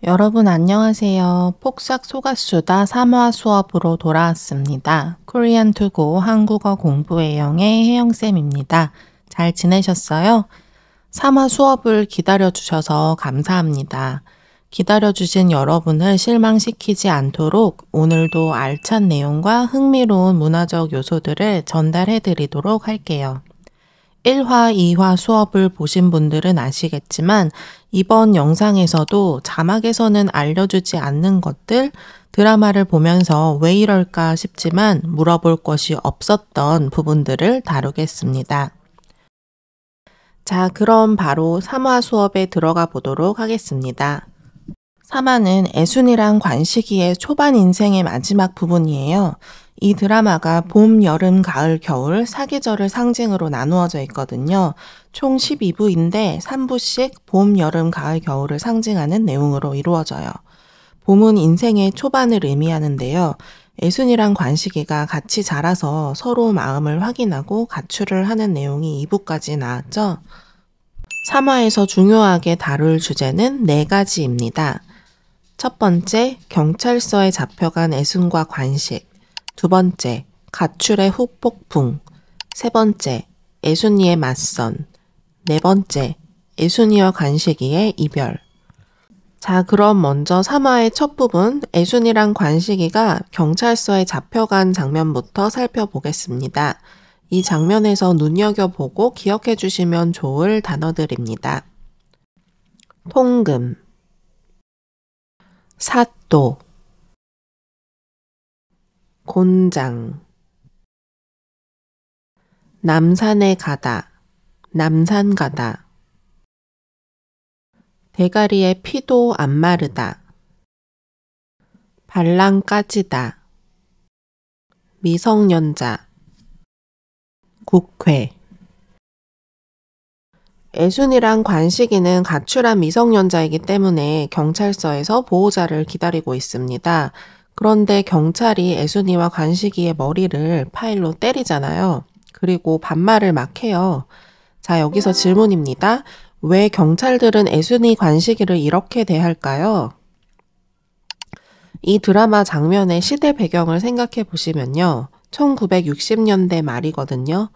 여러분 안녕하세요. 폭삭 속았수다 3화 수업으로 돌아왔습니다. 코리안 투고 한국어 공부의 영의 혜영쌤입니다. 잘 지내셨어요? 3화 수업을 기다려주셔서 감사합니다. 기다려주신 여러분을 실망시키지 않도록 오늘도 알찬 내용과 흥미로운 문화적 요소들을 전달해드리도록 할게요. 1화, 2화 수업을 보신 분들은 아시겠지만 이번 영상에서도 자막에서는 알려주지 않는 것들, 드라마를 보면서 왜 이럴까 싶지만 물어볼 것이 없었던 부분들을 다루겠습니다. 자, 그럼 바로 3화 수업에 들어가 보도록 하겠습니다. 3화는 애순이랑 관식이의 초반 인생의 마지막 부분이에요. 이 드라마가 봄, 여름, 가을, 겨울 4계절을 상징으로 나누어져 있거든요. 총 12부인데 3부씩 봄, 여름, 가을, 겨울을 상징하는 내용으로 이루어져요. 봄은 인생의 초반을 의미하는데요. 애순이랑 관식이가 같이 자라서 서로 마음을 확인하고 가출을 하는 내용이 2부까지 나왔죠. 3화에서 중요하게 다룰 주제는 4가지입니다. 첫 번째, 경찰서에 잡혀간 애순과 관식. 두 번째, 가출의 후폭풍. 세 번째, 애순이의 맞선. 네 번째, 애순이와 관식이의 이별. 자, 그럼 먼저 3화의 첫 부분, 애순이랑 관식이가 경찰서에 잡혀간 장면부터 살펴보겠습니다. 이 장면에서 눈여겨보고 기억해 주시면 좋을 단어들입니다. 통금, 사또, 곤장, 남산에 가다, 남산 가다, 대가리에 피도 안 마르다, 발랑 까지다, 미성년자, 국회. 애순이랑 관식이는 가출한 미성년자이기 때문에 경찰서에서 보호자를 기다리고 있습니다. 그런데 경찰이 애순이와 관식이의 머리를 파일로 때리잖아요. 그리고 반말을 막 해요. 자, 여기서 질문입니다. 왜 경찰들은 애순이, 관식이를 이렇게 대할까요? 이 드라마 장면의 시대 배경을 생각해 보시면요. 1960년대 말이거든요.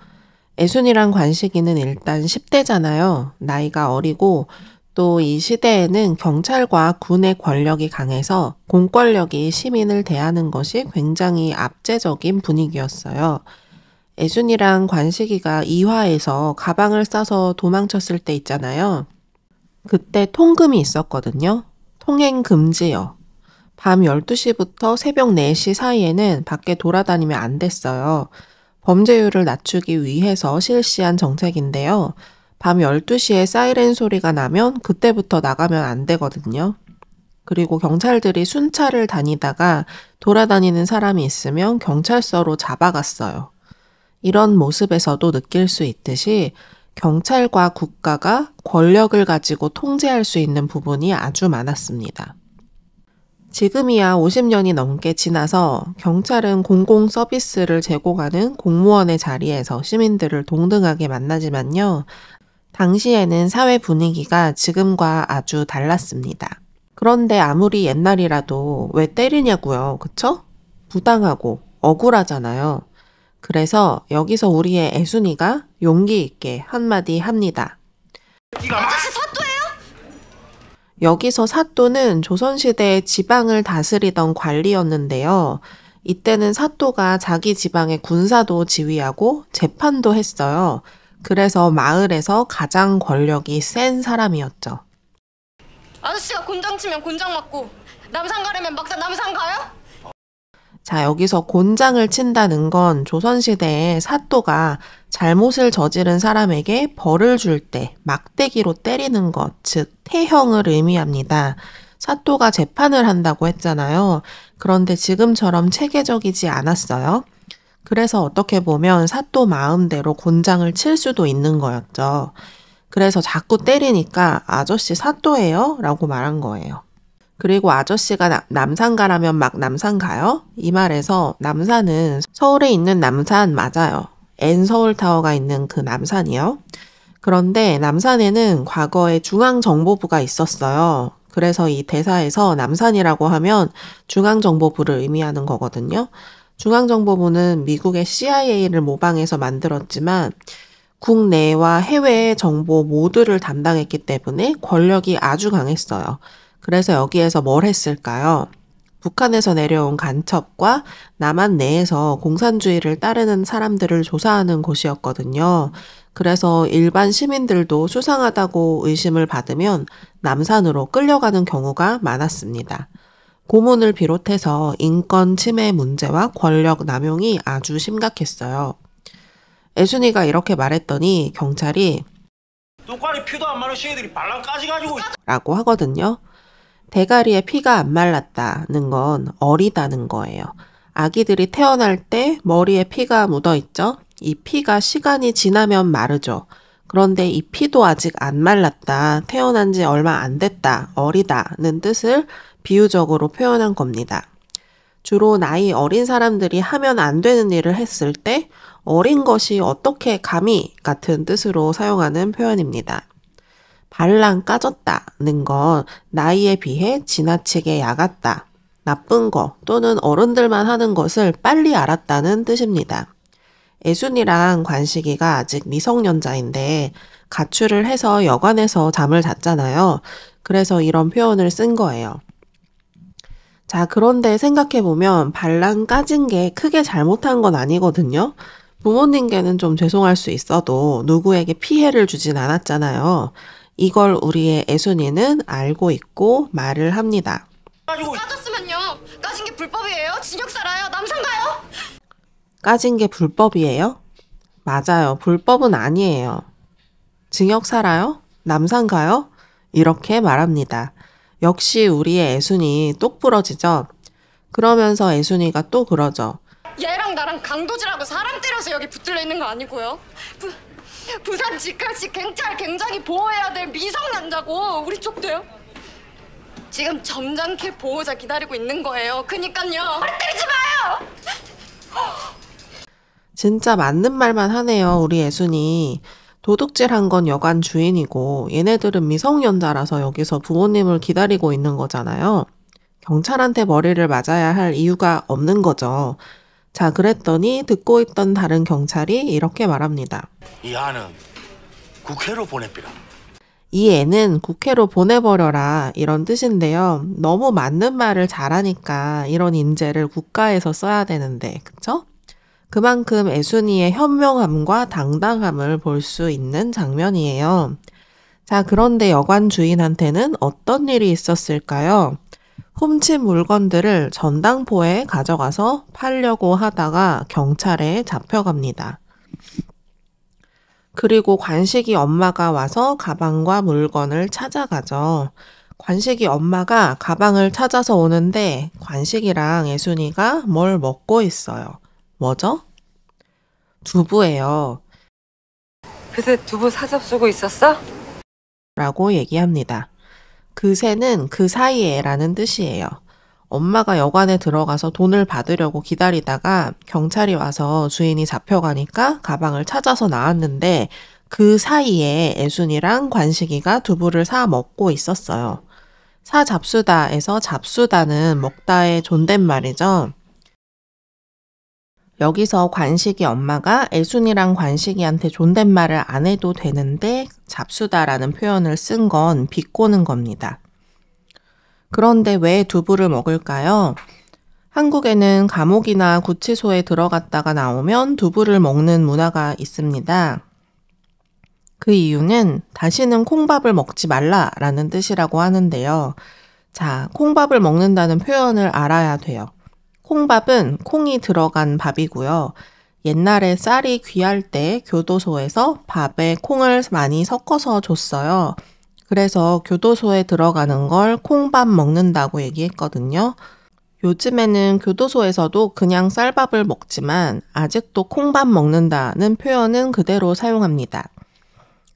애순이랑 관식이는 일단 10대잖아요. 나이가 어리고 또 이 시대에는 경찰과 군의 권력이 강해서 공권력이 시민을 대하는 것이 굉장히 압제적인 분위기였어요. 애순이랑 관식이가 2화에서 가방을 싸서 도망쳤을 때 있잖아요. 그때 통금이 있었거든요. 통행 금지요. 밤 12시부터 새벽 4시 사이에는 밖에 돌아다니면 안 됐어요. 범죄율을 낮추기 위해서 실시한 정책인데요. 밤 12시에 사이렌 소리가 나면 그때부터 나가면 안 되거든요. 그리고 경찰들이 순찰을 다니다가 돌아다니는 사람이 있으면 경찰서로 잡아갔어요. 이런 모습에서도 느낄 수 있듯이 경찰과 국가가 권력을 가지고 통제할 수 있는 부분이 아주 많았습니다. 지금이야 50년이 넘게 지나서 경찰은 공공 서비스를 제공하는 공무원의 자리에서 시민들을 동등하게 만나지만요. 당시에는 사회 분위기가 지금과 아주 달랐습니다. 그런데 아무리 옛날이라도 왜 때리냐고요. 그쵸? 부당하고 억울하잖아요. 그래서 여기서 우리의 애순이가 용기 있게 한마디 합니다. 아저씨 사또예요? 여기서 사또는 조선시대의 지방을 다스리던 관리였는데요. 이때는 사또가 자기 지방의 군사도 지휘하고 재판도 했어요. 그래서 마을에서 가장 권력이 센 사람이었죠. 아저씨가 곤장 치면 곤장 맞고 남산 가려면 막다 남산 가요? 자, 여기서 곤장을 친다는 건 조선시대에 사또가 잘못을 저지른 사람에게 벌을 줄 때 막대기로 때리는 것, 즉 태형을 의미합니다. 사또가 재판을 한다고 했잖아요. 그런데 지금처럼 체계적이지 않았어요. 그래서 어떻게 보면 사또 마음대로 곤장을 칠 수도 있는 거였죠. 그래서 자꾸 때리니까 아저씨 사또예요? 라고 말한 거예요. 그리고 아저씨가 남산 가라면 막 남산 가요? 이 말에서 남산은 서울에 있는 남산 맞아요. N서울타워가 있는 그 남산이요. 그런데 남산에는 과거에 중앙정보부가 있었어요. 그래서 이 대사에서 남산이라고 하면 중앙정보부를 의미하는 거거든요. 중앙정보부는 미국의 CIA를 모방해서 만들었지만 국내와 해외의 정보 모두를 담당했기 때문에 권력이 아주 강했어요. 그래서 여기에서 뭘 했을까요? 북한에서 내려온 간첩과 남한 내에서 공산주의를 따르는 사람들을 조사하는 곳이었거든요. 그래서 일반 시민들도 수상하다고 의심을 받으면 남산으로 끌려가는 경우가 많았습니다. 고문을 비롯해서 인권 침해 문제와 권력 남용이 아주 심각했어요. 애순이가 이렇게 말했더니 경찰이 똥가리 피도 안 마른 시애들이 발랑까지 가지고 라고 하거든요. 대가리에 피가 안 말랐다는 건 어리다는 거예요. 아기들이 태어날 때 머리에 피가 묻어 있죠? 이 피가 시간이 지나면 마르죠. 그런데 이 피도 아직 안 말랐다, 태어난 지 얼마 안 됐다, 어리다는 뜻을 비유적으로 표현한 겁니다. 주로 나이 어린 사람들이 하면 안 되는 일을 했을 때 어린 것이 어떻게 감히 같은 뜻으로 사용하는 표현입니다. 발랑 까졌다는 건 나이에 비해 지나치게 약았다, 나쁜 거 또는 어른들만 하는 것을 빨리 알았다는 뜻입니다. 애순이랑 관식이가 아직 미성년자인데 가출을 해서 여관에서 잠을 잤잖아요. 그래서 이런 표현을 쓴 거예요. 자, 그런데 생각해보면 발랑 까진 게 크게 잘못한 건 아니거든요. 부모님께는 좀 죄송할 수 있어도 누구에게 피해를 주진 않았잖아요. 이걸 우리의 애순이는 알고 있고 말을 합니다. 까졌으면요. 까진 게 불법이에요. 징역 살아요. 남산 가요. 까진 게 불법이에요? 맞아요. 불법은 아니에요. 징역 살아요? 남산 가요? 이렇게 말합니다. 역시 우리의 애순이 똑부러지죠? 그러면서 애순이가 또 그러죠. 얘랑 나랑 강도질하고 사람 때려서 여기 붙들려 있는 거 아니고요. 부산 직할시 경찰 굉장히 보호해야 될 미성년자고 우리 쪽도요. 지금 점잖게 보호자 기다리고 있는 거예요. 그니까요. 머리 때리지 마요. 진짜 맞는 말만 하네요, 우리 애순이. 도둑질한 건 여관 주인이고 얘네들은 미성년자라서 여기서 부모님을 기다리고 있는 거잖아요. 경찰한테 머리를 맞아야 할 이유가 없는 거죠. 자, 그랬더니 듣고 있던 다른 경찰이 이렇게 말합니다. 이 아는 국회로 보내비라. 이 애는 국회로 보내버려라, 이런 뜻인데요. 너무 맞는 말을 잘하니까 이런 인재를 국가에서 써야 되는데, 그쵸? 그만큼 애순이의 현명함과 당당함을 볼 수 있는 장면이에요. 자, 그런데 여관 주인한테는 어떤 일이 있었을까요? 훔친 물건들을 전당포에 가져가서 팔려고 하다가 경찰에 잡혀갑니다. 그리고 관식이 엄마가 와서 가방과 물건을 찾아가죠. 관식이 엄마가 가방을 찾아서 오는데 관식이랑 애순이가 뭘 먹고 있어요. 뭐죠? 두부예요. 그새 두부 사잡수고 있었어? 라고 얘기합니다. 그새는 그 사이에 라는 뜻이에요. 엄마가 여관에 들어가서 돈을 받으려고 기다리다가 경찰이 와서 주인이 잡혀가니까 가방을 찾아서 나왔는데 그 사이에 애순이랑 관식이가 두부를 사 먹고 있었어요. 사 잡수다에서 잡수다는 먹다의 존댓말이죠. 여기서 관식이 엄마가 애순이랑 관식이한테 존댓말을 안 해도 되는데 잡수다라는 표현을 쓴 건 비꼬는 겁니다. 그런데 왜 두부를 먹을까요? 한국에는 감옥이나 구치소에 들어갔다가 나오면 두부를 먹는 문화가 있습니다. 그 이유는 다시는 콩밥을 먹지 말라라는 뜻이라고 하는데요. 자, 콩밥을 먹는다는 표현을 알아야 돼요. 콩밥은 콩이 들어간 밥이고요. 옛날에 쌀이 귀할 때 교도소에서 밥에 콩을 많이 섞어서 줬어요. 그래서 교도소에 들어가는 걸 콩밥 먹는다고 얘기했거든요. 요즘에는 교도소에서도 그냥 쌀밥을 먹지만 아직도 콩밥 먹는다는 표현은 그대로 사용합니다.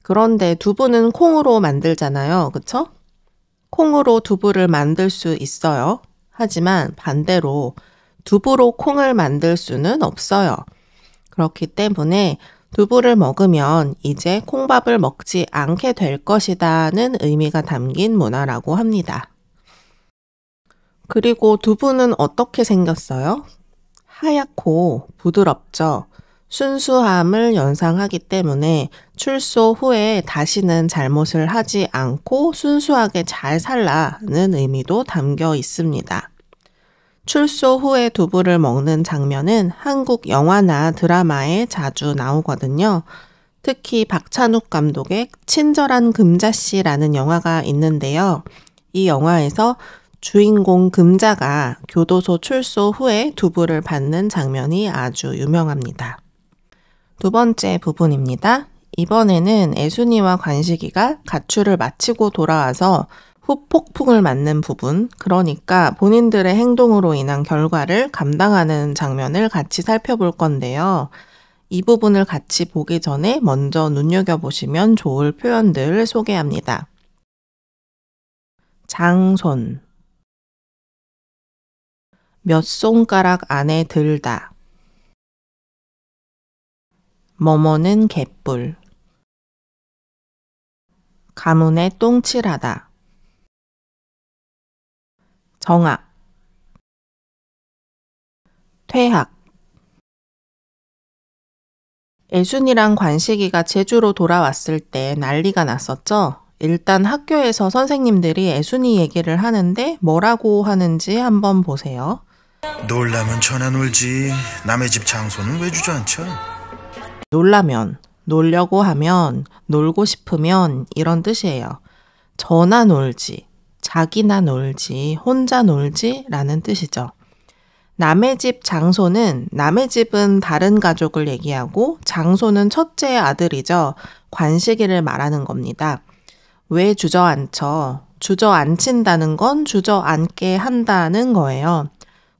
그런데 두부는 콩으로 만들잖아요. 그쵸? 콩으로 두부를 만들 수 있어요. 하지만 반대로 두부로 콩을 만들 수는 없어요. 그렇기 때문에 두부를 먹으면 이제 콩밥을 먹지 않게 될 것이다는 의미가 담긴 문화라고 합니다. 그리고 두부는 어떻게 생겼어요? 하얗고 부드럽죠. 순수함을 연상하기 때문에 출소 후에 다시는 잘못을 하지 않고 순수하게 잘 살라는 의미도 담겨 있습니다. 출소 후에 두부를 먹는 장면은 한국 영화나 드라마에 자주 나오거든요. 특히 박찬욱 감독의 친절한 금자씨라는 영화가 있는데요. 이 영화에서 주인공 금자가 교도소 출소 후에 두부를 받는 장면이 아주 유명합니다. 두 번째 부분입니다. 이번에는 애순이와 관식이가 가출을 마치고 돌아와서 후폭풍을 맞는 부분, 그러니까 본인들의 행동으로 인한 결과를 감당하는 장면을 같이 살펴볼 건데요. 이 부분을 같이 보기 전에 먼저 눈여겨보시면 좋을 표현들을 소개합니다. 장손, 몇 손가락 안에 들다, 뭐뭐는 개뿔, 가문에 똥칠하다, 정학, 퇴학. 애순이랑 관식이가 제주로 돌아왔을 때 난리가 났었죠. 일단 학교에서 선생님들이 애순이 얘기를 하는데 뭐라고 하는지 한번 보세요. 놀라면 전화 놀지. 남의 집 장소는 왜 주저앉혀? 놀라면, 놀려고 하면, 놀고 싶으면 이런 뜻이에요. 저나 놀지, 자기나 놀지, 혼자 놀지 라는 뜻이죠. 남의 집 장소는 남의 집은 다른 가족을 얘기하고 장소는 첫째의 아들이죠. 관식이를 말하는 겁니다. 왜 주저앉혀? 주저앉힌다는 건 주저앉게 한다는 거예요.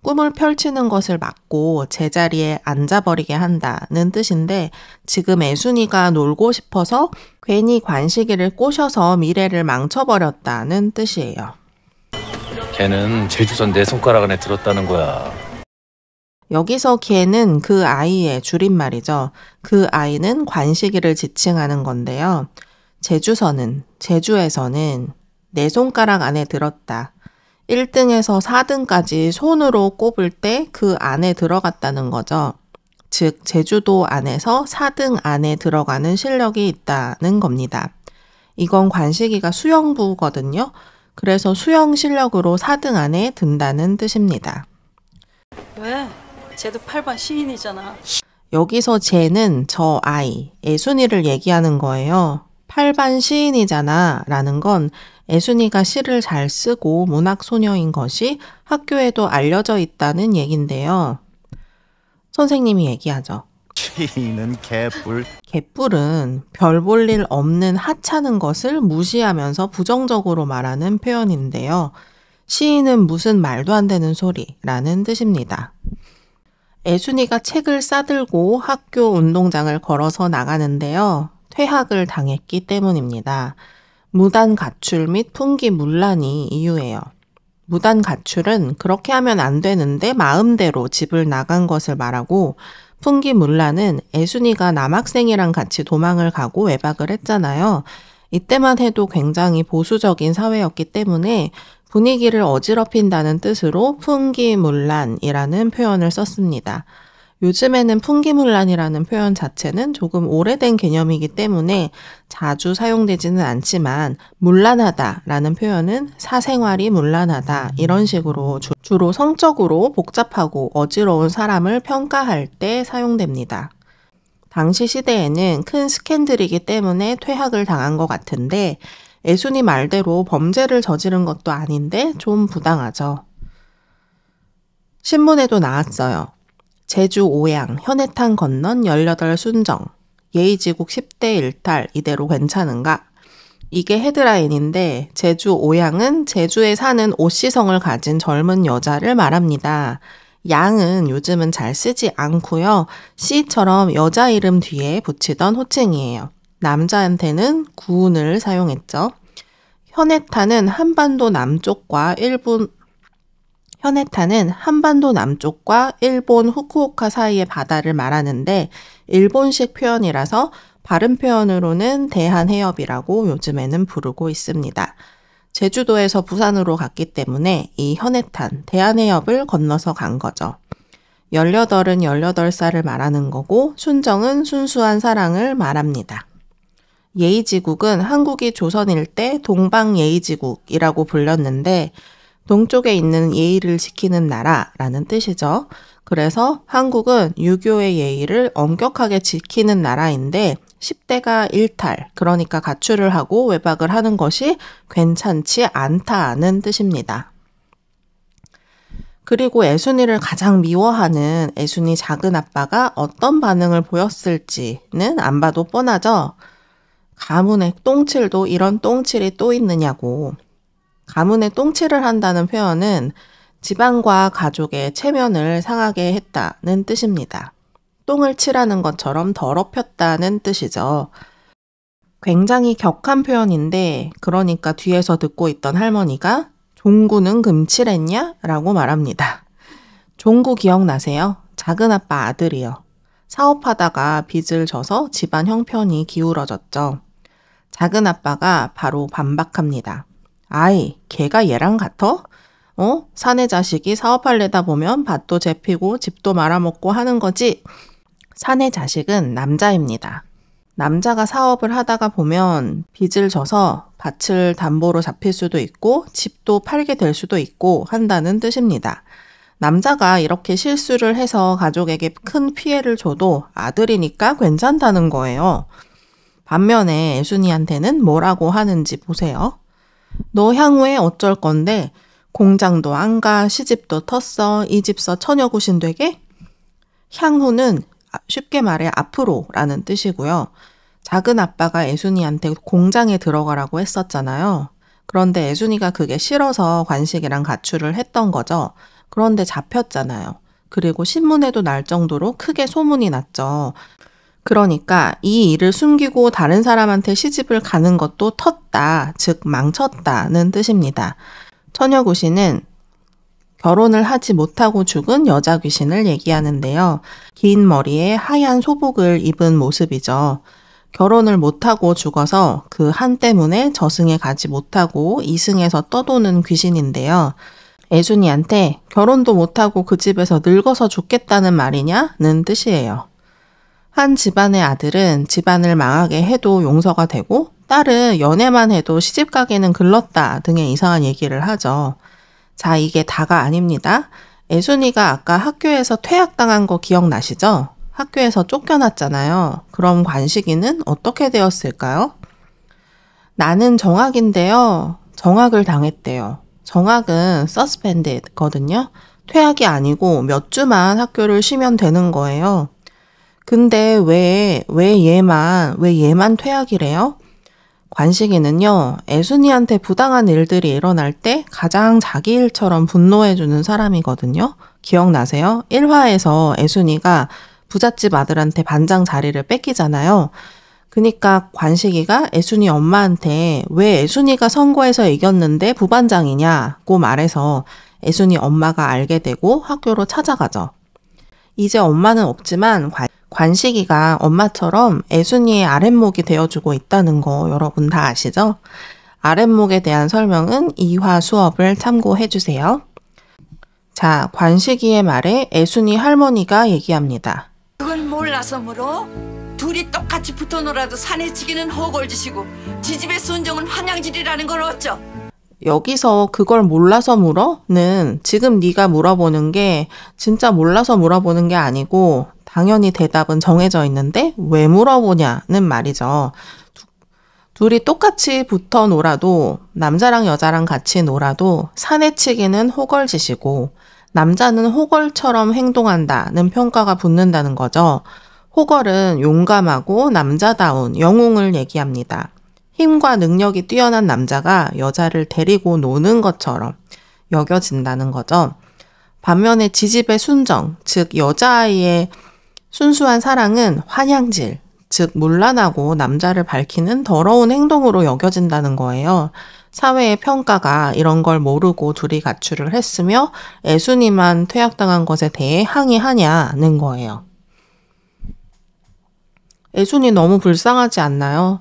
꿈을 펼치는 것을 막고 제자리에 앉아버리게 한다는 뜻인데 지금 애순이가 놀고 싶어서 괜히 관식이를 꼬셔서 미래를 망쳐버렸다는 뜻이에요. 걔는 제주선 내 손가락 안에 들었다는 거야. 여기서 걔는 그 아이의 줄임말이죠. 그 아이는 관식이를 지칭하는 건데요. 제주에서는 내 손가락 안에 들었다. 1등에서 4등까지 손으로 꼽을 때 그 안에 들어갔다는 거죠. 즉 제주도 안에서 4등 안에 들어가는 실력이 있다는 겁니다. 이건 관식이가 수영부거든요. 그래서 수영 실력으로 4등 안에 든다는 뜻입니다. 왜? 쟤도 8반 시인이잖아. 여기서 쟤는 저 아이, 애순이를 얘기하는 거예요. 8반 시인이잖아 라는 건 애순이가 시를 잘 쓰고 문학소녀인 것이 학교에도 알려져 있다는 얘긴데요. 선생님이 얘기하죠. 시인은 개뿔. 개뿔은 별 볼 일 없는 하찮은 것을 무시하면서 부정적으로 말하는 표현인데요. 시인은 무슨 말도 안 되는 소리라는 뜻입니다. 애순이가 책을 싸들고 학교 운동장을 걸어서 나가는데요. 퇴학을 당했기 때문입니다. 무단 가출 및 풍기문란이 이유예요. 무단 가출은 그렇게 하면 안 되는데 마음대로 집을 나간 것을 말하고 풍기문란은 애순이가 남학생이랑 같이 도망을 가고 외박을 했잖아요. 이때만 해도 굉장히 보수적인 사회였기 때문에 분위기를 어지럽힌다는 뜻으로 풍기문란이라는 표현을 썼습니다. 요즘에는 풍기문란이라는 표현 자체는 조금 오래된 개념이기 때문에 자주 사용되지는 않지만 문란하다라는 표현은 사생활이 문란하다 이런 식으로 주로 성적으로 복잡하고 어지러운 사람을 평가할 때 사용됩니다. 당시 시대에는 큰 스캔들이기 때문에 퇴학을 당한 것 같은데 애순이 말대로 범죄를 저지른 것도 아닌데 좀 부당하죠. 신문에도 나왔어요. 제주 오양 현해탄 건넌 18 순정 예의지국 10대 일탈 이대로 괜찮은가? 이게 헤드라인인데 제주 오양은 제주에 사는 오씨성을 가진 젊은 여자를 말합니다. 양은 요즘은 잘 쓰지 않고요. 씨처럼 여자 이름 뒤에 붙이던 호칭이에요. 남자한테는 구운을 사용했죠. 현해탄은 한반도 남쪽과 일본 현해탄은 한반도 남쪽과 일본 후쿠오카 사이의 바다를 말하는데 일본식 표현이라서 발음 표현으로는 대한해협이라고 요즘에는 부르고 있습니다. 제주도에서 부산으로 갔기 때문에 이 현해탄, 대한해협을 건너서 간 거죠. 18은 18살을 말하는 거고 순정은 순수한 사랑을 말합니다. 예의지국은 한국이 조선일 때 동방예의지국이라고 불렸는데 동쪽에 있는 예의를 지키는 나라라는 뜻이죠. 그래서 한국은 유교의 예의를 엄격하게 지키는 나라인데 10대가 일탈, 그러니까 가출을 하고 외박을 하는 것이 괜찮지 않다는 뜻입니다. 그리고 애순이를 가장 미워하는 애순이 작은아빠가 어떤 반응을 보였을지는 안 봐도 뻔하죠. 가문에 똥칠도 이런 똥칠이 또 있느냐고. 가문에 똥칠을 한다는 표현은 집안과 가족의 체면을 상하게 했다는 뜻입니다. 똥을 칠하는 것처럼 더럽혔다는 뜻이죠. 굉장히 격한 표현인데 그러니까 뒤에서 듣고 있던 할머니가 종구는 금칠했냐? 라고 말합니다. 종구 기억나세요? 작은아빠 아들이요. 사업하다가 빚을 져서 집안 형편이 기울어졌죠. 작은아빠가 바로 반박합니다. 아이, 걔가 얘랑 같아? 사내 자식이 사업하려다 보면 밭도 재피고 집도 말아먹고 하는 거지. 사내 자식은 남자입니다. 남자가 사업을 하다가 보면 빚을 져서 밭을 담보로 잡힐 수도 있고 집도 팔게 될 수도 있고 한다는 뜻입니다. 남자가 이렇게 실수를 해서 가족에게 큰 피해를 줘도 아들이니까 괜찮다는 거예요. 반면에 애순이한테는 뭐라고 하는지 보세요. 너 향후에 어쩔 건데 공장도 안 가, 시집도 텄어, 이 집서 처녀구신 되게? 향후는 쉽게 말해 앞으로라는 뜻이고요. 작은 아빠가 애순이한테 공장에 들어가라고 했었잖아요. 그런데 애순이가 그게 싫어서 관식이랑 가출을 했던 거죠. 그런데 잡혔잖아요. 그리고 신문에도 날 정도로 크게 소문이 났죠. 그러니까 이 일을 숨기고 다른 사람한테 시집을 가는 것도 텄다, 즉 망쳤다는 뜻입니다. 처녀구신은 결혼을 하지 못하고 죽은 여자 귀신을 얘기하는데요. 긴 머리에 하얀 소복을 입은 모습이죠. 결혼을 못하고 죽어서 그 한 때문에 저승에 가지 못하고 이승에서 떠도는 귀신인데요. 애순이한테 결혼도 못하고 그 집에서 늙어서 죽겠다는 말이냐는 뜻이에요. 한 집안의 아들은 집안을 망하게 해도 용서가 되고 딸은 연애만 해도 시집가기는 글렀다 등의 이상한 얘기를 하죠. 자, 이게 다가 아닙니다. 애순이가 아까 학교에서 퇴학당한 거 기억나시죠? 학교에서 쫓겨났잖아요. 그럼 관식이는 어떻게 되었을까요? 나는 정학인데요. 정학을 당했대요. 정학은 서스펜드거든요. 퇴학이 아니고 몇 주만 학교를 쉬면 되는 거예요. 근데 왜 얘만 퇴학이래요? 관식이는요, 애순이한테 부당한 일들이 일어날 때 가장 자기 일처럼 분노해주는 사람이거든요. 기억나세요? 1화에서 애순이가 부잣집 아들한테 반장 자리를 뺏기잖아요. 그러니까 관식이가 애순이 엄마한테 왜 애순이가 선거에서 이겼는데 부반장이냐고 말해서 애순이 엄마가 알게 되고 학교로 찾아가죠. 이제 엄마는 없지만 관식이가 엄마처럼 애순이의 아랫목이 되어주고 있다는 거 여러분 다 아시죠? 아랫목에 대한 설명은 2화 수업을 참고해주세요. 자, 관식이의 말에 애순이 할머니가 얘기합니다. 그건 몰라서 물어? 둘이 똑같이 붙어 놀아도 사내치기는 허골짓이고 지집의 순정은 환양질이라는 걸 어쩌? 여기서 그걸 몰라서 물어?는 지금 네가 물어보는 게 진짜 몰라서 물어보는 게 아니고 당연히 대답은 정해져 있는데 왜 물어보냐는 말이죠. 둘이 똑같이 붙어 놀아도 남자랑 여자랑 같이 놀아도 사내치기는 호걸짓이고 남자는 호걸처럼 행동한다는 평가가 붙는다는 거죠. 호걸은 용감하고 남자다운 영웅을 얘기합니다. 힘과 능력이 뛰어난 남자가 여자를 데리고 노는 것처럼 여겨진다는 거죠. 반면에 지집의 순정, 즉 여자아이의 순수한 사랑은 환양질, 즉 문란하고 남자를 밝히는 더러운 행동으로 여겨진다는 거예요. 사회의 평가가 이런 걸 모르고 둘이 가출을 했으며 애순이만 퇴학당한 것에 대해 항의하냐는 거예요. 애순이 너무 불쌍하지 않나요?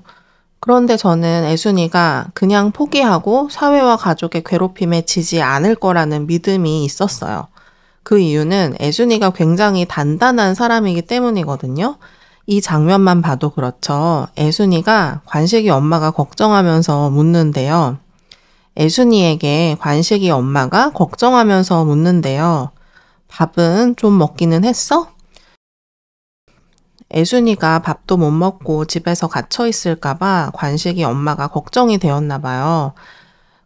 그런데 저는 애순이가 그냥 포기하고 사회와 가족의 괴롭힘에 지지 않을 거라는 믿음이 있었어요. 그 이유는 애순이가 굉장히 단단한 사람이기 때문이거든요. 이 장면만 봐도 그렇죠. 애순이가 관식이 엄마가 걱정하면서 묻는데요. 애순이에게 관식이 엄마가 걱정하면서 묻는데요. 밥은 좀 먹기는 했어? 애순이가 밥도 못 먹고 집에서 갇혀 있을까봐 관식이 엄마가 걱정이 되었나 봐요.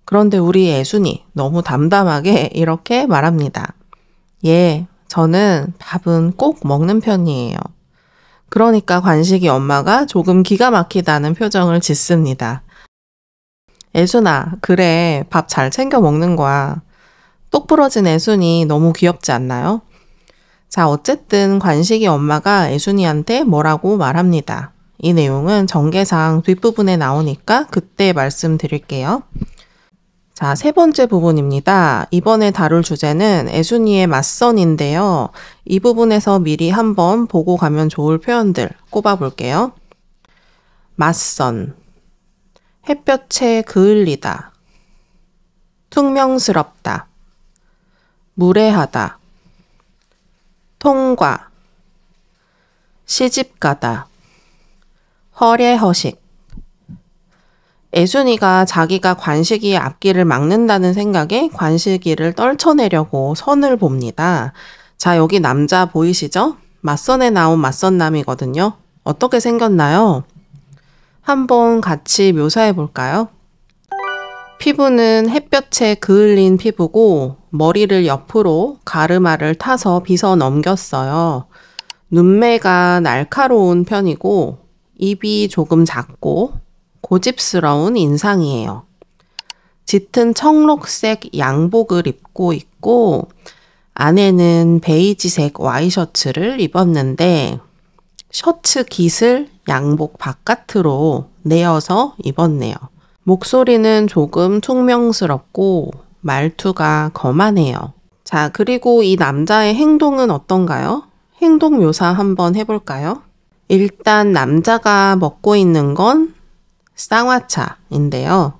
그런데 우리 애순이 너무 담담하게 이렇게 말합니다. 예, 저는 밥은 꼭 먹는 편이에요. 그러니까 관식이 엄마가 조금 기가 막히다는 표정을 짓습니다. 애순아, 그래, 밥 잘 챙겨 먹는 거야. 똑 부러진 애순이 너무 귀엽지 않나요? 자, 어쨌든 관식이 엄마가 애순이한테 뭐라고 말합니다. 이 내용은 전개상 뒷부분에 나오니까 그때 말씀드릴게요. 자, 세 번째 부분입니다. 이번에 다룰 주제는 애순이의 맞선인데요. 이 부분에서 미리 한번 보고 가면 좋을 표현들 꼽아볼게요. 맞선, 햇볕에 그을리다, 퉁명스럽다, 무례하다, 통과, 시집가다, 허례허식. 애순이가 자기가 관식이의 앞길을 막는다는 생각에 관식이를 떨쳐내려고 선을 봅니다. 자, 여기 남자 보이시죠? 맞선에 나온 맞선남이거든요. 어떻게 생겼나요? 한번 같이 묘사해 볼까요? 피부는 햇볕에 그을린 피부고 머리를 옆으로 가르마를 타서 빗어 넘겼어요. 눈매가 날카로운 편이고 입이 조금 작고 고집스러운 인상이에요. 짙은 청록색 양복을 입고 있고 안에는 베이지색 와이셔츠를 입었는데 셔츠 깃을 양복 바깥으로 내어서 입었네요. 목소리는 조금 퉁명스럽고 말투가 거만해요. 자, 그리고 이 남자의 행동은 어떤가요? 행동 묘사 한번 해볼까요? 일단 남자가 먹고 있는 건 쌍화차인데요.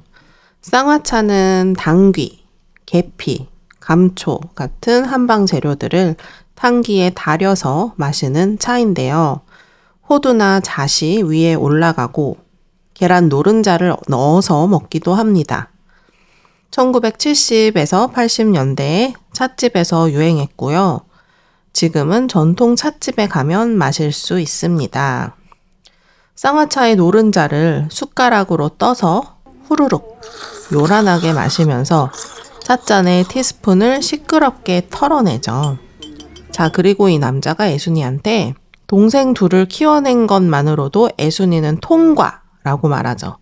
쌍화차는 당귀, 계피, 감초 같은 한방 재료들을 탄기에 달여서 마시는 차인데요. 호두나 잣이 위에 올라가고 계란 노른자를 넣어서 먹기도 합니다. 1970에서 80년대에 찻집에서 유행했고요. 지금은 전통 찻집에 가면 마실 수 있습니다. 쌍화차의 노른자를 숟가락으로 떠서 후루룩 요란하게 마시면서 찻잔에 티스푼을 시끄럽게 털어내죠. 자, 그리고 이 남자가 애순이한테 동생 둘을 키워낸 것만으로도 애순이는 통과라고 말하죠.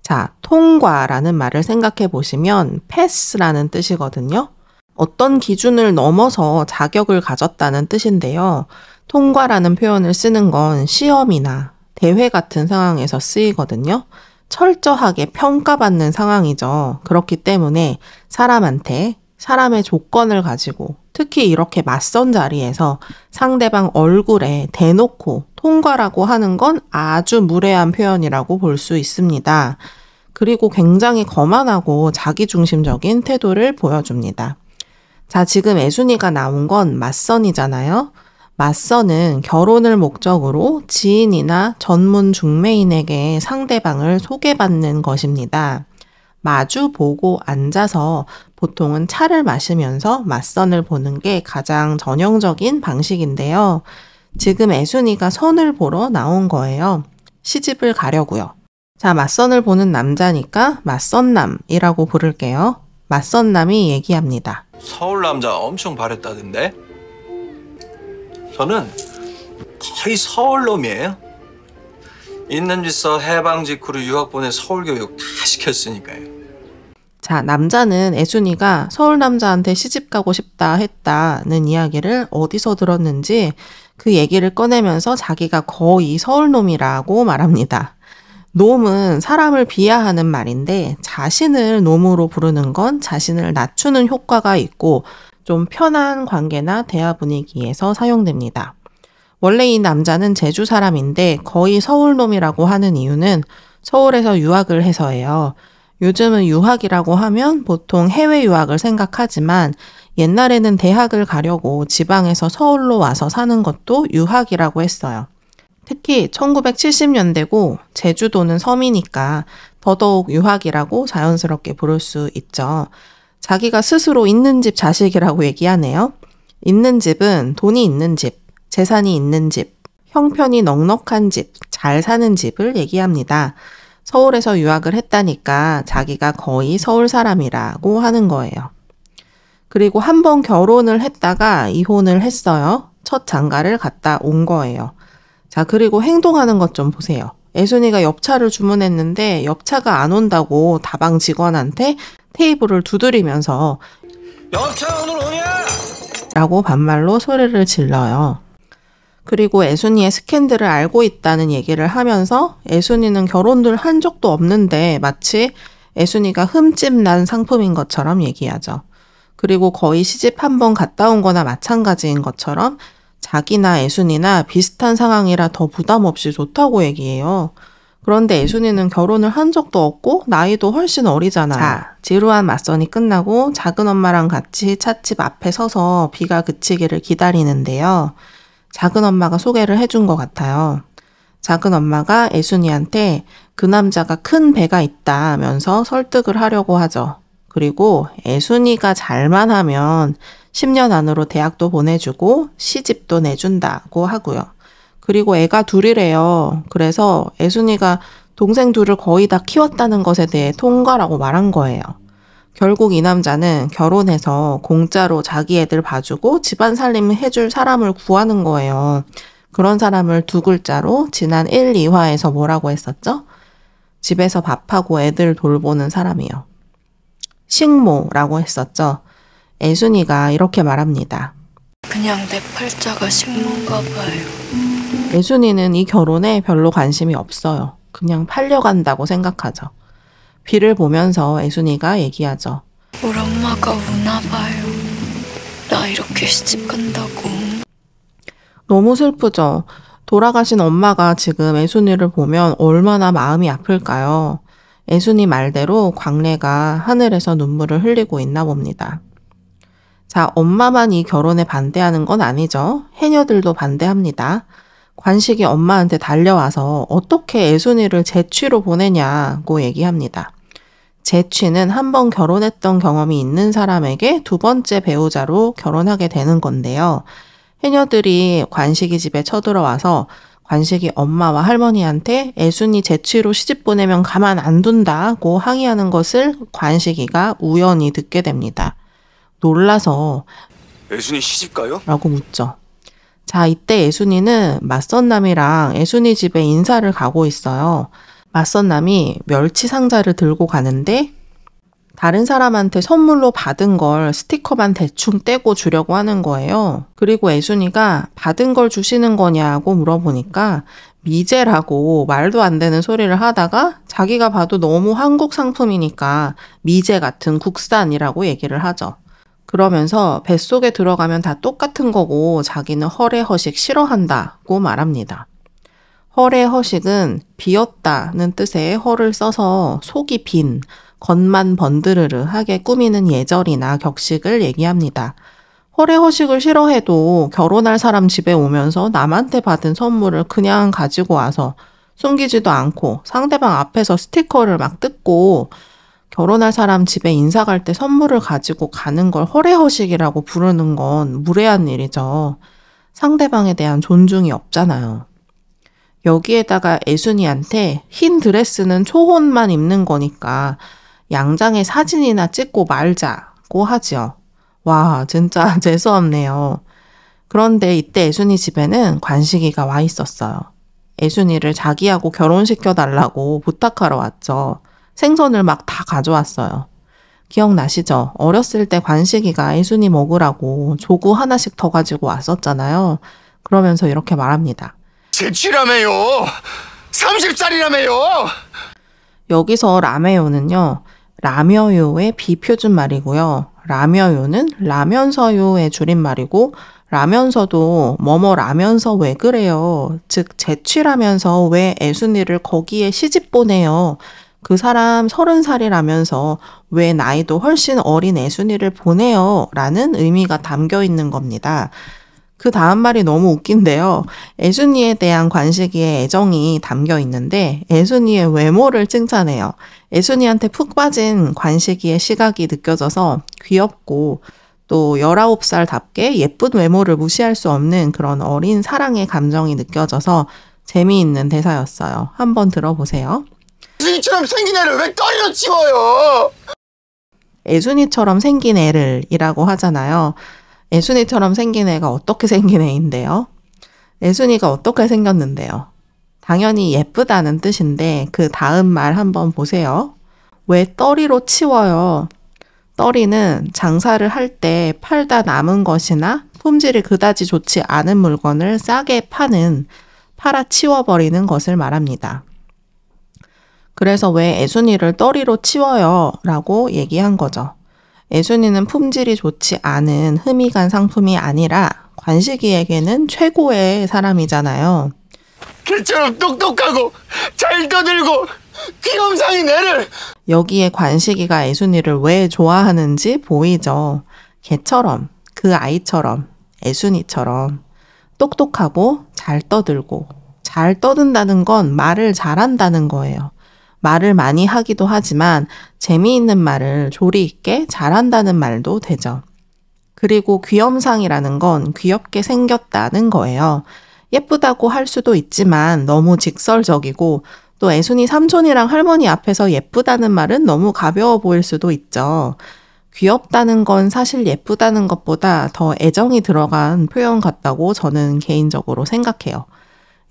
자, 통과라는 말을 생각해 보시면 패스라는 뜻이거든요. 어떤 기준을 넘어서 자격을 가졌다는 뜻인데요. 통과라는 표현을 쓰는 건 시험이나 대회 같은 상황에서 쓰이거든요. 철저하게 평가받는 상황이죠. 그렇기 때문에 사람한테 사람의 조건을 가지고 특히 이렇게 맞선 자리에서 상대방 얼굴에 대놓고 통과라고 하는 건 아주 무례한 표현이라고 볼 수 있습니다. 그리고 굉장히 거만하고 자기중심적인 태도를 보여줍니다. 자, 지금 애순이가 나온 건 맞선이잖아요. 맞선은 결혼을 목적으로 지인이나 전문 중매인에게 상대방을 소개받는 것입니다. 마주 보고 앉아서 보통은 차를 마시면서 맞선을 보는 게 가장 전형적인 방식인데요. 지금 애순이가 선을 보러 나온 거예요. 시집을 가려고요. 자, 맞선을 보는 남자니까 맞선남이라고 부를게요. 맞선남이 얘기합니다. 서울 남자 엄청 바랬다던데? 저는 거의 서울 놈이에요. 있는 짓서 해방 직후로 유학 보내 서울 교육 다 시켰으니까요. 자, 남자는 애순이가 서울 남자한테 시집 가고 싶다 했다는 이야기를 어디서 들었는지 그 얘기를 꺼내면서 자기가 거의 서울 놈이라고 말합니다. 놈은 사람을 비하하는 말인데 자신을 놈으로 부르는 건 자신을 낮추는 효과가 있고 좀 편한 관계나 대화 분위기에서 사용됩니다. 원래 이 남자는 제주 사람인데 거의 서울놈이라고 하는 이유는 서울에서 유학을 해서예요. 요즘은 유학이라고 하면 보통 해외 유학을 생각하지만 옛날에는 대학을 가려고 지방에서 서울로 와서 사는 것도 유학이라고 했어요. 특히 1970년대고 제주도는 섬이니까 더더욱 유학이라고 자연스럽게 부를 수 있죠. 자기가 스스로 있는 집 자식이라고 얘기하네요. 있는 집은 돈이 있는 집, 재산이 있는 집, 형편이 넉넉한 집, 잘 사는 집을 얘기합니다. 서울에서 유학을 했다니까 자기가 거의 서울 사람이라고 하는 거예요. 그리고 한 번 결혼을 했다가 이혼을 했어요. 첫 장가를 갔다 온 거예요. 자, 그리고 행동하는 것 좀 보세요. 애순이가 엽차를 주문했는데 엽차가 안 온다고 다방 직원한테 테이블을 두드리면서 엽차 오늘 오냐? 라고 반말로 소리를 질러요. 그리고 애순이의 스캔들을 알고 있다는 얘기를 하면서 애순이는 결혼을 한 적도 없는데 마치 애순이가 흠집 난 상품인 것처럼 얘기하죠. 그리고 거의 시집 한 번 갔다 온 거나 마찬가지인 것처럼 자기나 애순이나 비슷한 상황이라 더 부담 없이 좋다고 얘기해요. 그런데 애순이는 결혼을 한 적도 없고 나이도 훨씬 어리잖아요. 자, 지루한 맞선이 끝나고 작은 엄마랑 같이 찻집 앞에 서서 비가 그치기를 기다리는데요. 작은 엄마가 소개를 해준 것 같아요. 작은 엄마가 애순이한테 그 남자가 큰 배가 있다면서 설득을 하려고 하죠. 그리고 애순이가 잘만 하면 10년 안으로 대학도 보내주고 시집도 내준다고 하고요. 그리고 애가 둘이래요. 그래서 애순이가 동생 둘을 거의 다 키웠다는 것에 대해 통과라고 말한 거예요. 결국 이 남자는 결혼해서 공짜로 자기 애들 봐주고 집안 살림 해줄 사람을 구하는 거예요. 그런 사람을 두 글자로 지난 1, 2화에서 뭐라고 했었죠? 집에서 밥하고 애들 돌보는 사람이요. 식모라고 했었죠. 애순이가 이렇게 말합니다. 그냥 내 팔자가 식모인가 봐요. 애순이는 이 결혼에 별로 관심이 없어요. 그냥 팔려간다고 생각하죠. 비를 보면서 애순이가 얘기하죠. 우리 엄마가 우나 봐요. 나 이렇게 시집 간다고. 너무 슬프죠. 돌아가신 엄마가 지금 애순이를 보면 얼마나 마음이 아플까요? 애순이 말대로 광래가 하늘에서 눈물을 흘리고 있나 봅니다. 자, 엄마만 이 결혼에 반대하는 건 아니죠. 해녀들도 반대합니다. 관식이 엄마한테 달려와서 어떻게 애순이를 재취로 보내냐고 얘기합니다. 재취는 한 번 결혼했던 경험이 있는 사람에게 두 번째 배우자로 결혼하게 되는 건데요. 해녀들이 관식이 집에 쳐들어와서 관식이 엄마와 할머니한테 애순이 재취로 시집 보내면 가만 안 둔다고 항의하는 것을 관식이가 우연히 듣게 됩니다. 놀라서 애순이 시집 가요? 라고 묻죠. 자, 이때 애순이는 맞선남이랑 애순이 집에 인사를 가고 있어요. 맞선남이 멸치 상자를 들고 가는데 다른 사람한테 선물로 받은 걸 스티커만 대충 떼고 주려고 하는 거예요. 그리고 애순이가 받은 걸 주시는 거냐고 물어보니까 미제라고 말도 안 되는 소리를 하다가 자기가 봐도 너무 한국 상품이니까 미제 같은 국산이라고 얘기를 하죠. 그러면서 뱃속에 들어가면 다 똑같은 거고 자기는 허례허식 싫어한다고 말합니다. 허례허식은 비었다는 뜻의 허를 써서 속이 빈, 겉만 번드르르하게 꾸미는 예절이나 격식을 얘기합니다. 허례허식을 싫어해도 결혼할 사람 집에 오면서 남한테 받은 선물을 그냥 가지고 와서 숨기지도 않고 상대방 앞에서 스티커를 막 뜯고 결혼할 사람 집에 인사 갈 때 선물을 가지고 가는 걸 허례허식이라고 부르는 건 무례한 일이죠. 상대방에 대한 존중이 없잖아요. 여기에다가 애순이한테 흰 드레스는 초혼만 입는 거니까 양장에 사진이나 찍고 말자고 하지요. 와, 진짜 재수없네요. 그런데 이때 애순이 집에는 관식이가 와 있었어요. 애순이를 자기하고 결혼시켜달라고 부탁하러 왔죠. 생선을 막 다 가져왔어요. 기억나시죠? 어렸을 때 관식이가 애순이 먹으라고 조구 하나씩 더 가지고 왔었잖아요. 그러면서 이렇게 말합니다. 재취라며요. 30살이라며요. 여기서 라메요는요, 라며요의 비표준 말이고요. 라며요는 라면서요의 줄임말이고, 라면서도 뭐뭐 라면서 왜 그래요? 즉 재취라면서 왜 애순이를 거기에 시집 보내요? 그 사람 30살이라면서 왜 나이도 훨씬 어린 애순이를 보내요? 라는 의미가 담겨 있는 겁니다. 그 다음 말이 너무 웃긴데요. 애순이에 대한 관식이의 애정이 담겨 있는데 애순이의 외모를 칭찬해요. 애순이한테 푹 빠진 관식이의 시각이 느껴져서 귀엽고 또 19살답게 예쁜 외모를 무시할 수 없는 그런 어린 사랑의 감정이 느껴져서 재미있는 대사였어요. 한번 들어보세요. 애순이처럼 생긴 애를 왜 떠리로 치워요? 애순이처럼 생긴 애를 이라고 하잖아요. 애순이처럼 생긴 애가 어떻게 생긴 애인데요? 애순이가 어떻게 생겼는데요? 당연히 예쁘다는 뜻인데 그 다음 말 한번 보세요. 왜 떠리로 치워요? 떠리는 장사를 할 때 팔다 남은 것이나 품질이 그다지 좋지 않은 물건을 싸게 팔아 치워버리는 것을 말합니다. 그래서 왜 애순이를 떠리로 치워요? 라고 얘기한 거죠. 애순이는 품질이 좋지 않은 흠이 간 상품이 아니라 관식이에게는 최고의 사람이잖아요. 걔처럼 똑똑하고 잘 떠들고 귀염상인 애를. 여기에 관식이가 애순이를 왜 좋아하는지 보이죠. 걔처럼, 그 아이처럼, 애순이처럼 똑똑하고 잘 떠들고, 잘 떠든다는 건 말을 잘한다는 거예요. 말을 많이 하기도 하지만 재미있는 말을 조리 있게 잘한다는 말도 되죠. 그리고 귀염상이라는 건 귀엽게 생겼다는 거예요. 예쁘다고 할 수도 있지만 너무 직설적이고 또 애순이 삼촌이랑 할머니 앞에서 예쁘다는 말은 너무 가벼워 보일 수도 있죠. 귀엽다는 건 사실 예쁘다는 것보다 더 애정이 들어간 표현 같다고 저는 개인적으로 생각해요.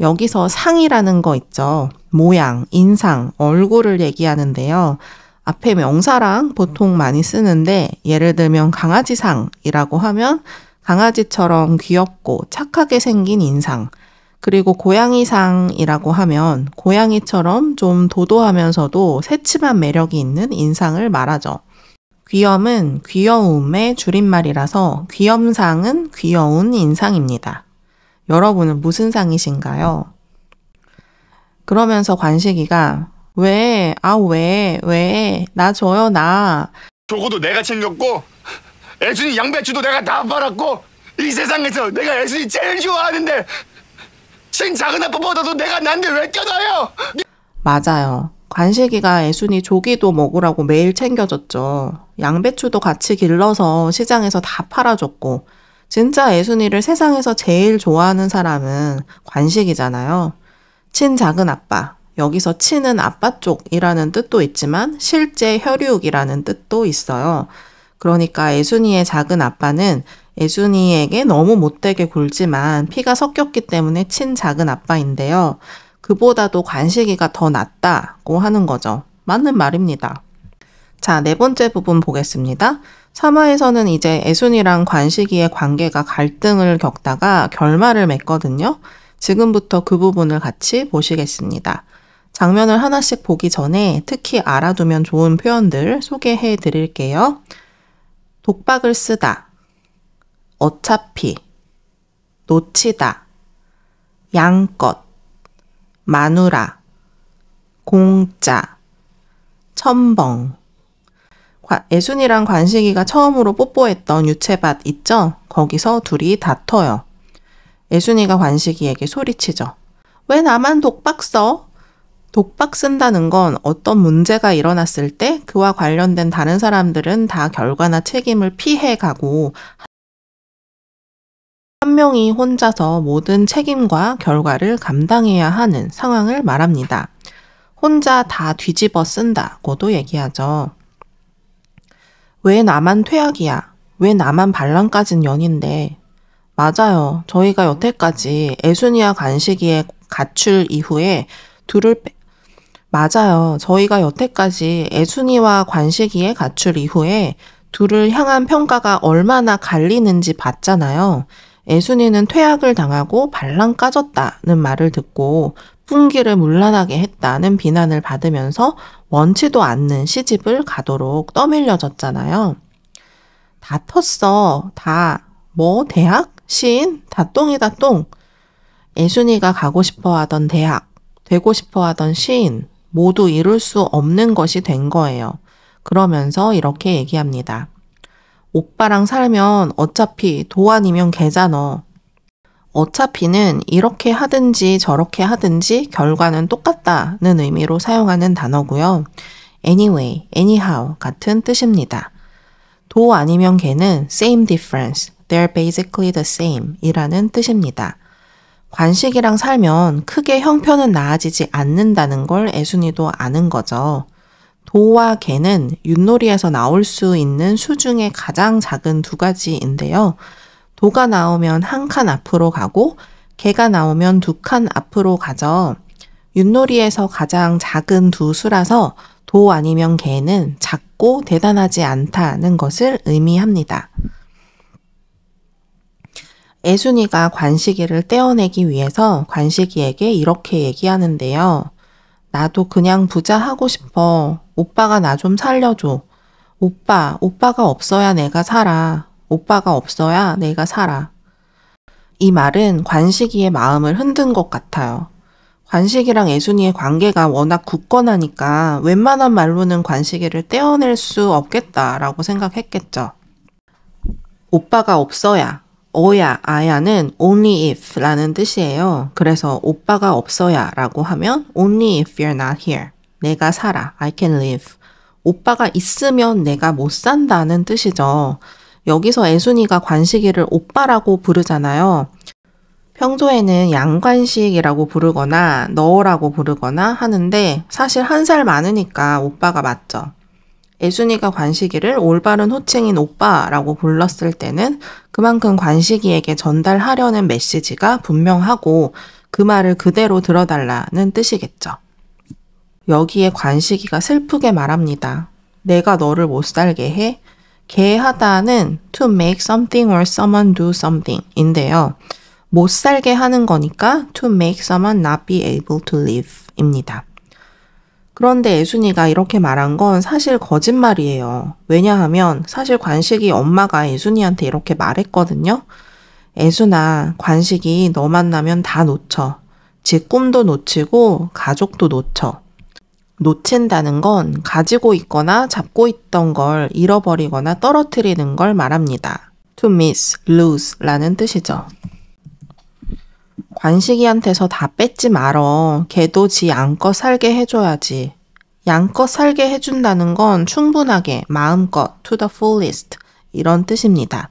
여기서 상이라는 거 있죠. 모양, 인상, 얼굴을 얘기하는데요. 앞에 명사랑 보통 많이 쓰는데 예를 들면 강아지상이라고 하면 강아지처럼 귀엽고 착하게 생긴 인상, 그리고 고양이상이라고 하면 고양이처럼 좀 도도하면서도 새침한 매력이 있는 인상을 말하죠. 귀염은 귀여움의 줄임말이라서 귀염상은 귀여운 인상입니다. 여러분은 무슨 상이신가요? 그러면서 관식이가 왜? 나 줘요, 나. 저거도 내가 챙겼고 애순이 양배추도 내가 다 팔았고 이 세상에서 내가 애순이 제일 좋아하는데 친 작은 아빠보다도 내가 난데 왜 껴다요? 맞아요. 관식이가 애순이 조기도 먹으라고 매일 챙겨줬죠. 양배추도 같이 길러서 시장에서 다 팔아줬고 진짜 애순이를 세상에서 제일 좋아하는 사람은 관식이잖아요. 친 작은 아빠. 여기서 친은 아빠 쪽이라는 뜻도 있지만 실제 혈육이라는 뜻도 있어요. 그러니까 애순이의 작은 아빠는 애순이에게 너무 못되게 굴지만 피가 섞였기 때문에 친 작은 아빠인데요. 그보다도 관식이가 더 낫다고 하는 거죠. 맞는 말입니다. 자, 네 번째 부분 보겠습니다. 3화에서는 이제 애순이랑 관식이의 관계가 갈등을 겪다가 결말을 맺거든요. 지금부터 그 부분을 같이 보시겠습니다. 장면을 하나씩 보기 전에 특히 알아두면 좋은 표현들 소개해 드릴게요. 독박을 쓰다, 어차피, 놓치다, 양껏, 마누라, 공짜, 첨벙. 애순이랑 관식이가 처음으로 뽀뽀했던 유채밭 있죠? 거기서 둘이 다퉈요. 애순이가 관식이에게 소리치죠. 왜 나만 독박 써? 독박 쓴다는 건 어떤 문제가 일어났을 때 그와 관련된 다른 사람들은 다 결과나 책임을 피해가고 한 명이 혼자서 모든 책임과 결과를 감당해야 하는 상황을 말합니다. 혼자 다 뒤집어 쓴다고도 얘기하죠. 왜 나만 퇴학이야? 왜 나만 반란 까진 년인데? 맞아요. 저희가 여태까지 애순이와 관식이의 가출 이후에 맞아요. 저희가 여태까지 애순이와 관식이의 가출 이후에 둘을 향한 평가가 얼마나 갈리는지 봤잖아요. 애순이는 퇴학을 당하고 반란 까졌다는 말을 듣고 풍기를 문란하게 했다는 비난을 받으면서 원치도 않는 시집을 가도록 떠밀려졌잖아요. 다 텄어. 다. 뭐 대학? 시인? 다 똥이다 똥. 애순이가 가고 싶어 하던 대학, 되고 싶어 하던 시인 모두 이룰 수 없는 것이 된 거예요. 그러면서 이렇게 얘기합니다. 오빠랑 살면 어차피 도 아니면 개잖아. 어차피는 이렇게 하든지 저렇게 하든지 결과는 똑같다는 의미로 사용하는 단어고요. anyway, anyhow 같은 뜻입니다. 도 아니면 개는 same difference, they're basically the same 이라는 뜻입니다. 관식이랑 살면 크게 형편은 나아지지 않는다는 걸 애순이도 아는 거죠. 도와 개는 윷놀이에서 나올 수 있는 수 중에 가장 작은 두 가지인데요. 도가 나오면 한 칸 앞으로 가고 개가 나오면 두 칸 앞으로 가죠. 윷놀이에서 가장 작은 두 수라서 도 아니면 개는 작고 대단하지 않다는 것을 의미합니다. 애순이가 관식이를 떼어내기 위해서 관식이에게 이렇게 얘기하는데요. 나도 그냥 부자 하고 싶어. 오빠가 나 좀 살려줘. 오빠가 없어야 내가 살아. 오빠가 없어야 내가 살아. 이 말은 관식이의 마음을 흔든 것 같아요. 관식이랑 애순이의 관계가 워낙 굳건하니까 웬만한 말로는 관식이를 떼어낼 수 없겠다라고 생각했겠죠. 오빠가 없어야, 어야, 아야는 only if 라는 뜻이에요. 그래서 오빠가 없어야 라고 하면 only if you're not here. 내가 살아. I can live. 오빠가 있으면 내가 못 산다는 뜻이죠. 여기서 애순이가 관식이를 오빠라고 부르잖아요. 평소에는 양관식이라고 부르거나 너라고 부르거나 하는데 사실 한 살 많으니까 오빠가 맞죠. 애순이가 관식이를 올바른 호칭인 오빠라고 불렀을 때는 그만큼 관식이에게 전달하려는 메시지가 분명하고 그 말을 그대로 들어달라는 뜻이겠죠. 여기에 관식이가 슬프게 말합니다. 내가 너를 못 살게 해? 개하다는 to make something or someone do something 인데요. 못 살게 하는 거니까 to make someone not be able to live 입니다. 그런데 애순이가 이렇게 말한 건 사실 거짓말이에요. 왜냐하면 사실 관식이 엄마가 애순이한테 이렇게 말했거든요. 애순아, 관식이 너 만나면 다 놓쳐. 지 꿈도 놓치고 가족도 놓쳐. 놓친다는 건 가지고 있거나 잡고 있던 걸 잃어버리거나 떨어뜨리는 걸 말합니다. to miss, lose 라는 뜻이죠. 관식이한테서 다 뺏지 말어. 걔도 지 양껏 살게 해줘야지. 양껏 살게 해준다는 건 충분하게, 마음껏, to the fullest 이런 뜻입니다.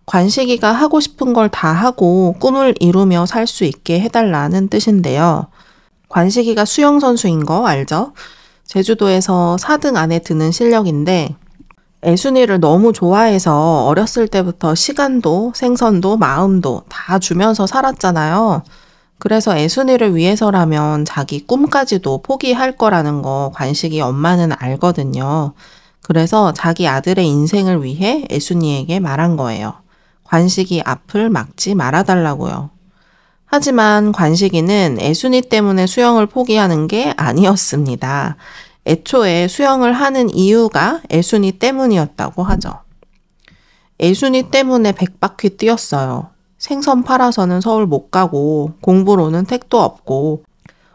관식이가 하고 싶은 걸 다 하고 꿈을 이루며 살 수 있게 해달라는 뜻인데요. 관식이가 수영선수인 거 알죠? 제주도에서 4등 안에 드는 실력인데 애순이를 너무 좋아해서 어렸을 때부터 시간도 생선도 마음도 다 주면서 살았잖아요. 그래서 애순이를 위해서라면 자기 꿈까지도 포기할 거라는 거 관식이 엄마는 알거든요. 그래서 자기 아들의 인생을 위해 애순이에게 말한 거예요. 관식이 앞을 막지 말아달라고요. 하지만 관식이는 애순이 때문에 수영을 포기하는 게 아니었습니다. 애초에 수영을 하는 이유가 애순이 때문이었다고 하죠. 애순이 때문에 100바퀴 뛰었어요. 생선 팔아서는 서울 못 가고 공부로는 택도 없고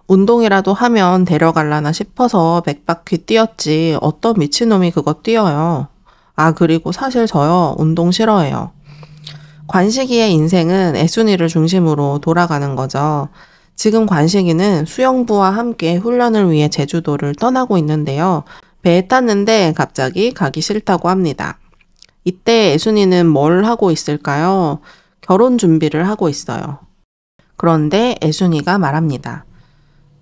운동이라도 하면 데려갈라나 싶어서 100바퀴 뛰었지 어떤 미친놈이 그거 뛰어요. 아 그리고 사실 저요 운동 싫어해요. 관식이의 인생은 애순이를 중심으로 돌아가는 거죠. 지금 관식이는 수영부와 함께 훈련을 위해 제주도를 떠나고 있는데요. 배에 탔는데 갑자기 가기 싫다고 합니다. 이때 애순이는 뭘 하고 있을까요? 결혼 준비를 하고 있어요. 그런데 애순이가 말합니다.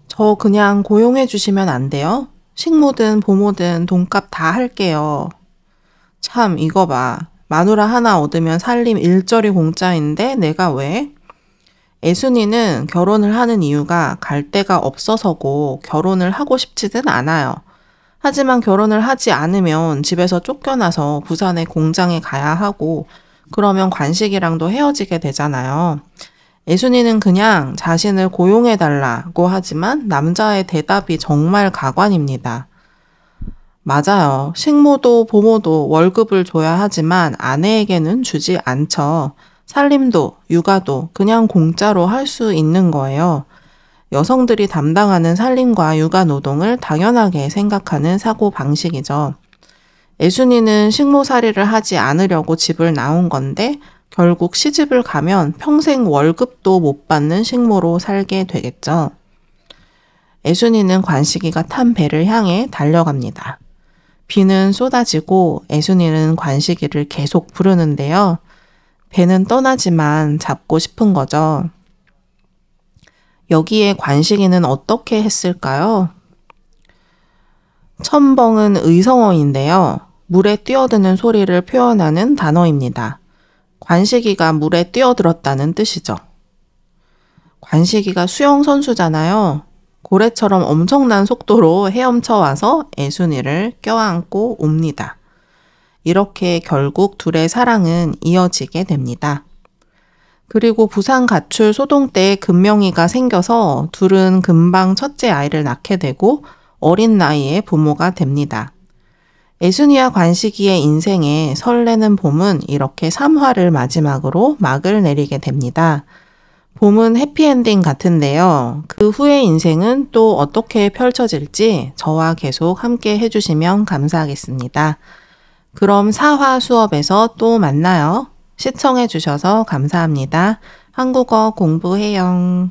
저 그냥 고용해 주시면 안 돼요? 식모든 보모든 돈값 다 할게요. 참 이거 봐. 마누라 하나 얻으면 살림 일절이 공짜인데 내가 왜? 애순이는 결혼을 하는 이유가 갈 데가 없어서고 결혼을 하고 싶지는 않아요. 하지만 결혼을 하지 않으면 집에서 쫓겨나서 부산의 공장에 가야 하고 그러면 관식이랑도 헤어지게 되잖아요. 애순이는 그냥 자신을 고용해달라고 하지만 남자의 대답이 정말 가관입니다. 맞아요. 식모도 보모도 월급을 줘야 하지만 아내에게는 주지 않죠. 살림도 육아도 그냥 공짜로 할 수 있는 거예요. 여성들이 담당하는 살림과 육아 노동을 당연하게 생각하는 사고방식이죠. 애순이는 식모살이를 하지 않으려고 집을 나온 건데 결국 시집을 가면 평생 월급도 못 받는 식모로 살게 되겠죠. 애순이는 관식이가 탄 배를 향해 달려갑니다. 비는 쏟아지고 애순이는 관식이를 계속 부르는데요. 배는 떠나지만 잡고 싶은 거죠. 여기에 관식이는 어떻게 했을까요? 첨벙은 의성어인데요. 물에 뛰어드는 소리를 표현하는 단어입니다. 관식이가 물에 뛰어들었다는 뜻이죠. 관식이가 수영 선수잖아요. 고래처럼 엄청난 속도로 헤엄쳐 와서 애순이를 껴안고 옵니다. 이렇게 결국 둘의 사랑은 이어지게 됩니다. 그리고 부산 가출 소동 때 금명이가 생겨서 둘은 금방 첫째 아이를 낳게 되고 어린 나이에 부모가 됩니다. 애순이와 관식이의 인생에 설레는 봄은 이렇게 3화를 마지막으로 막을 내리게 됩니다. 봄은 해피엔딩 같은데요. 그 후의 인생은 또 어떻게 펼쳐질지 저와 계속 함께 해주시면 감사하겠습니다. 그럼 4화 수업에서 또 만나요. 시청해주셔서 감사합니다. 한국어 공부해요.